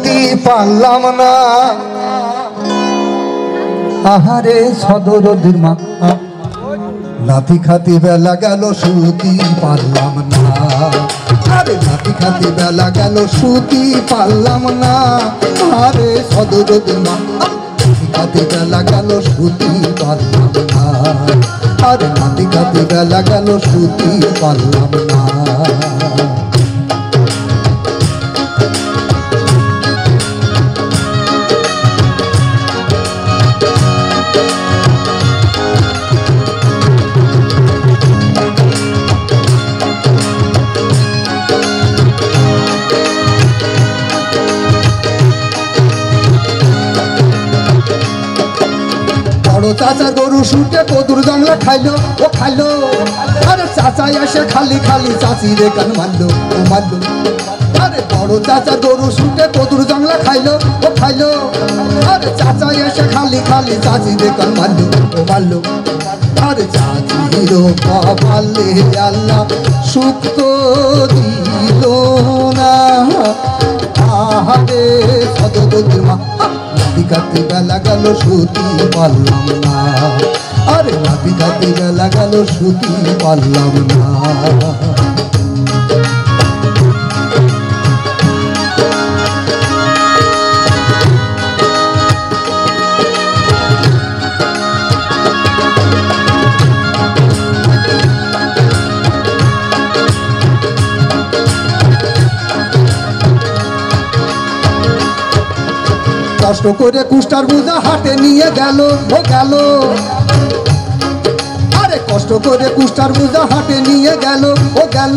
শুতি পারলাম না আহারে সদরদের মা লাথি খাতি বেলা গেল শুতি পারলাম না আরে লাথি খাতি বেলা গেল শুতি পারলাম না আরে সদরদের মা লাথি খাতি বেলা গেল শুতি পারলাম না আরে লাথি খাতি বেলা গেল শুতি পারলাম না চাচা গরু শুটে কদুর জংলা খাইলো ও খাইলো আরে চাচা এসে খালি খালি চাচি রে কান মারলো ও মারলো আরে বড় চাচা গরু শুটে কদুর জংলা খাইলো ও খাইলো আরে চাচা এসে খালি খালি চাচি রে কান মারলো ও মারলো আরে চাচিরো কপালে আল্লাহ সুখ তো দিল না আহারে সদরদের মা লাথি খাতি বেলা গেল শুতি পারলাম না আরে লাথি খাতি বেলা গেল শুতি পারলাম না কষ্ট করে কুষ্টার বুঝা হাটে নিয়ে গেল ও গেল আরে কষ্ট করে কুষ্টার বুঝা হাটে নিয়ে গেল ও গেল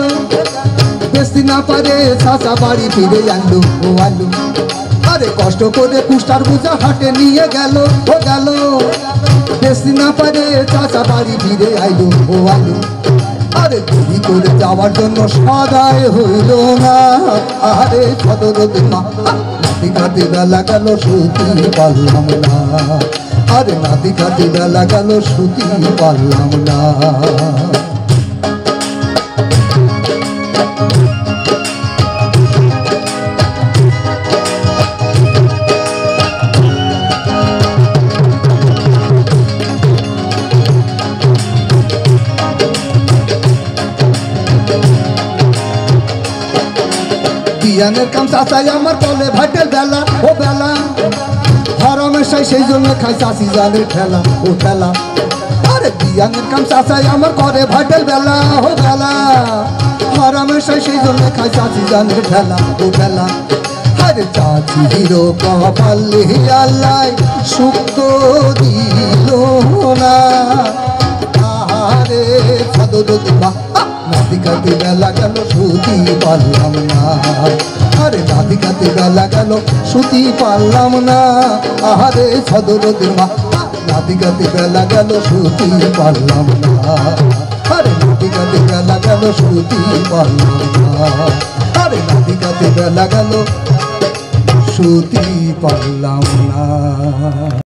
বেশি না পারে চাচা বাড়ি ফিরে আনলো ও আনলো আরে কষ্ট করে কুষ্টার বুঝা হাটে নিয়ে গেল ও গেল বেশি না পারে চাচা বাড়ি ফিরে আইলো ও আইলো আরে দেরি করে যাওয়ার জন্য সদায় হইল না আরে সদরদের মা লাথি খাতি বেলা গেল শুতি পারলাম না আরে লাথি খাতি বেলা গেল শুতি পারলাম না বিয়ানের কাম চাচাই আমার বলে ভাইটেল বেলা ও বেলা হরমেশাই সেই জন্য খাই চাষি জানের ঠেলা ও ঠেলা আরে বিয়ানের কাম চাচাই আমার করে ভাইটেল বেলা ও বেলা হরমেশাই সেই জন্য খাই চাষি জানের ঠেলা ও ঠেলা আরে চাচি হিরো কপালে আল্লাহ সুখ তো দিল না আরে সদরদের মা লাথি খাতি বেলা গেল শুতি পারলাম না আরে লাথি খাতি বেলা গেল শুতি পারলাম না আরে সদরদের মা লাথি খাতি বেলা গেল শুতি পারলাম না আরে লাথি খাতি বেলা গেল শুতি পারলাম না আরে লাথি খাতি বেলা গেল শুতি পারলাম না।